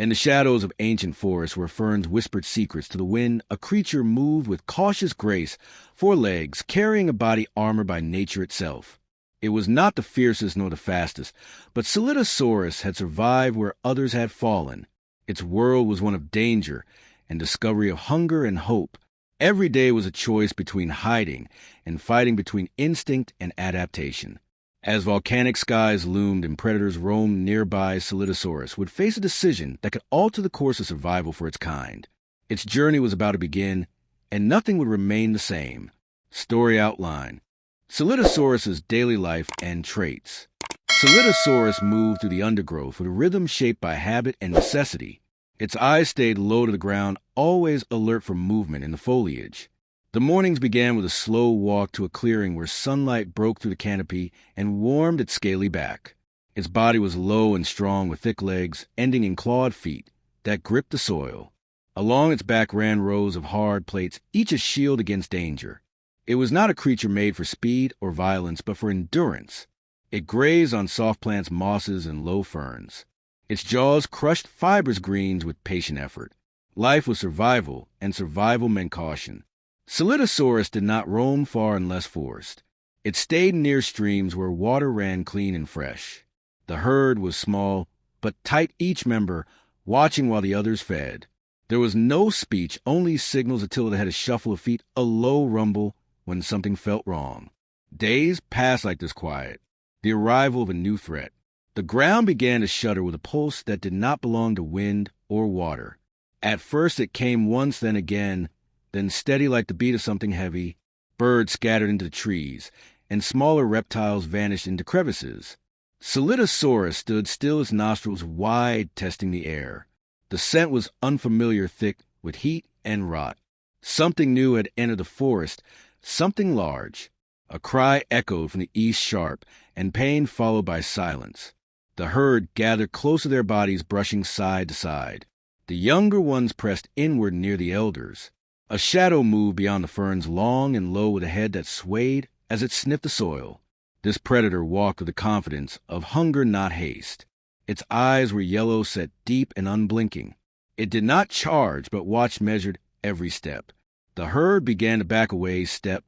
In the shadows of ancient forests where ferns whispered secrets to the wind, a creature moved with cautious grace, 4 legs, carrying a body armored by nature itself. It was not the fiercest nor the fastest, but Spinosaurus had survived where others had fallen. Its world was one of danger and discovery, of hunger and hope. Every day was a choice between hiding and fighting, between instinct and adaptation. As volcanic skies loomed and predators roamed nearby, Spinosaurus would face a decision that could alter the course of survival for its kind. Its journey was about to begin, and nothing would remain the same. Story outline: Spinosaurus's daily life and traits. Spinosaurus moved through the undergrowth with a rhythm shaped by habit and necessity. Its eyes stayed low to the ground, always alert for movement in the foliage. The mornings began with a slow walk to a clearing where sunlight broke through the canopy and warmed its scaly back. Its body was low and strong with thick legs, ending in clawed feet that gripped the soil. Along its back ran rows of hard plates, each a shield against danger. It was not a creature made for speed or violence, but for endurance. It grazed on soft plants, mosses, and low ferns. Its jaws crushed fibrous greens with patient effort. Life was survival, and survival meant caution. Spinosaurus did not roam far unless forced. It stayed near streams where water ran clean and fresh. The herd was small, but tight, each member watching while the others fed. There was no speech, only signals until it had a shuffle of feet, a low rumble when something felt wrong. Days passed like this quiet, the arrival of a new threat. The ground began to shudder with a pulse that did not belong to wind or water. At first it came once, then again, then steady like the beat of something heavy. Birds scattered into the trees, and smaller reptiles vanished into crevices. Spinosaurus stood still, its nostrils wide, testing the air. The scent was unfamiliar, thick with heat and rot. Something new had entered the forest, something large. A cry echoed from the east, sharp and pain, followed by silence. The herd gathered close to their bodies, brushing side to side. The younger ones pressed inward near the elders. A shadow moved beyond the ferns, long and low, with a head that swayed as it sniffed the soil. This predator walked with the confidence of hunger, not haste. Its eyes were yellow, set deep and unblinking. It did not charge, but watched, measured every step. The herd began to back away, step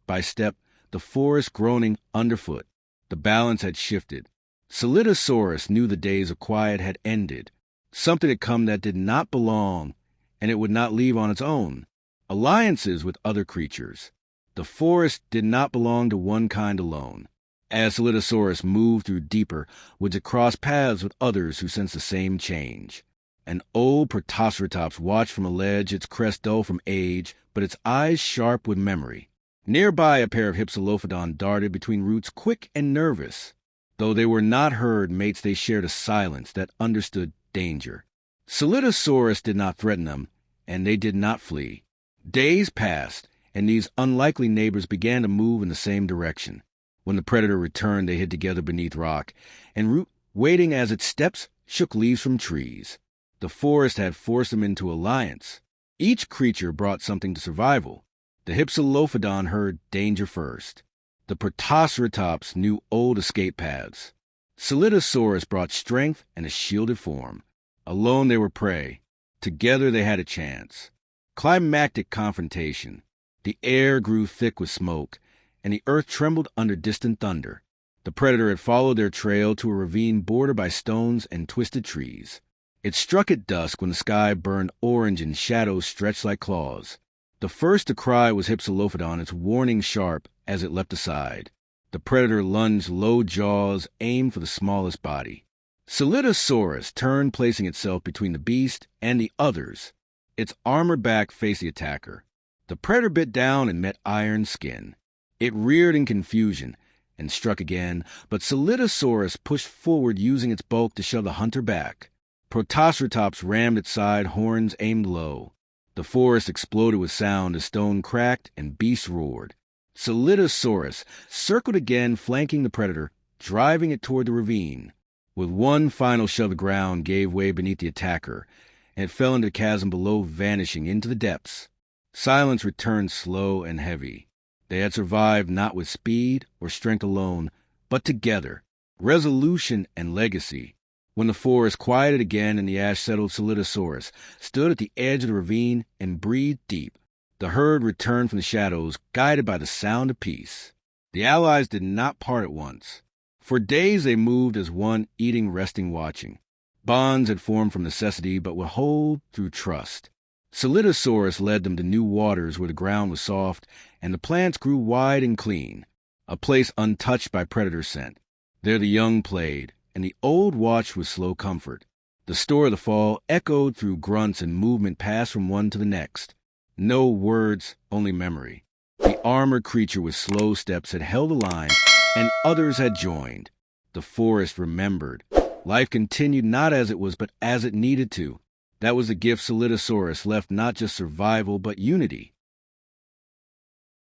by step, the forest groaning underfoot. The balance had shifted. Spinosaurus knew the days of quiet had ended. Something had come that did not belong, and it would not leave on its own. Alliances with other creatures. The forest did not belong to one kind alone. As Spinosaurus moved through deeper woods, it crossed paths with others who sensed the same change. An old Prehistoric watched from a ledge, its crest dull from age, but its eyes sharp with memory. Nearby, a pair of Hypsilophodon darted between roots, quick and nervous. Though they were not herd mates, they shared a silence that understood danger. Spinosaurus did not threaten them, and they did not flee. Days passed, and these unlikely neighbors began to move in the same direction. When the predator returned, they hid together beneath rock, and root, waiting as its steps shook leaves from trees. The forest had forced them into alliance. Each creature brought something to survival. The Hypsilophodon heard danger first. The Prehistoric knew old escape paths. Spinosaurus brought strength and a shielded form. Alone they were prey. Together they had a chance. Climactic confrontation. The air grew thick with smoke, and the earth trembled under distant thunder. The predator had followed their trail to a ravine bordered by stones and twisted trees. It struck at dusk when the sky burned orange and shadows stretched like claws. The first to cry was Hypsilophodon, its warning sharp as it leapt aside. The predator lunged, low jaws aimed for the smallest body. Spinosaurus turned, placing itself between the beast and the others. Its armored back faced the attacker. The predator bit down and met iron skin. It reared in confusion and struck again, but Spinosaurus pushed forward, using its bulk to shove the hunter back. Prehistoric rammed its side, horns aimed low. The forest exploded with sound as stone cracked and beasts roared. Spinosaurus circled again, flanking the predator, driving it toward the ravine. With one final shove, the ground gave way beneath the attacker, and it fell into the chasm below, vanishing into the depths. Silence returned, slow and heavy. They had survived not with speed or strength alone, but together, resolution and legacy. When the forest quieted again and the ash settled, Solidosaurus stood at the edge of the ravine and breathed deep. The herd returned from the shadows, guided by the sound of peace. The allies did not part at once. For days they moved as one, eating, resting, watching. Bonds had formed from necessity, but would hold through trust. Solidosaurus led them to new waters where the ground was soft and the plants grew wide and clean, a place untouched by predator scent. There the young played, and the old watched with slow comfort. The store of the fall echoed through grunts and movement passed from one to the next. No words, only memory. The armored creature with slow steps had held a line, and others had joined. The forest remembered. Life continued not as it was, but as it needed to. That was the gift Solidosaurus left, not just survival, but unity.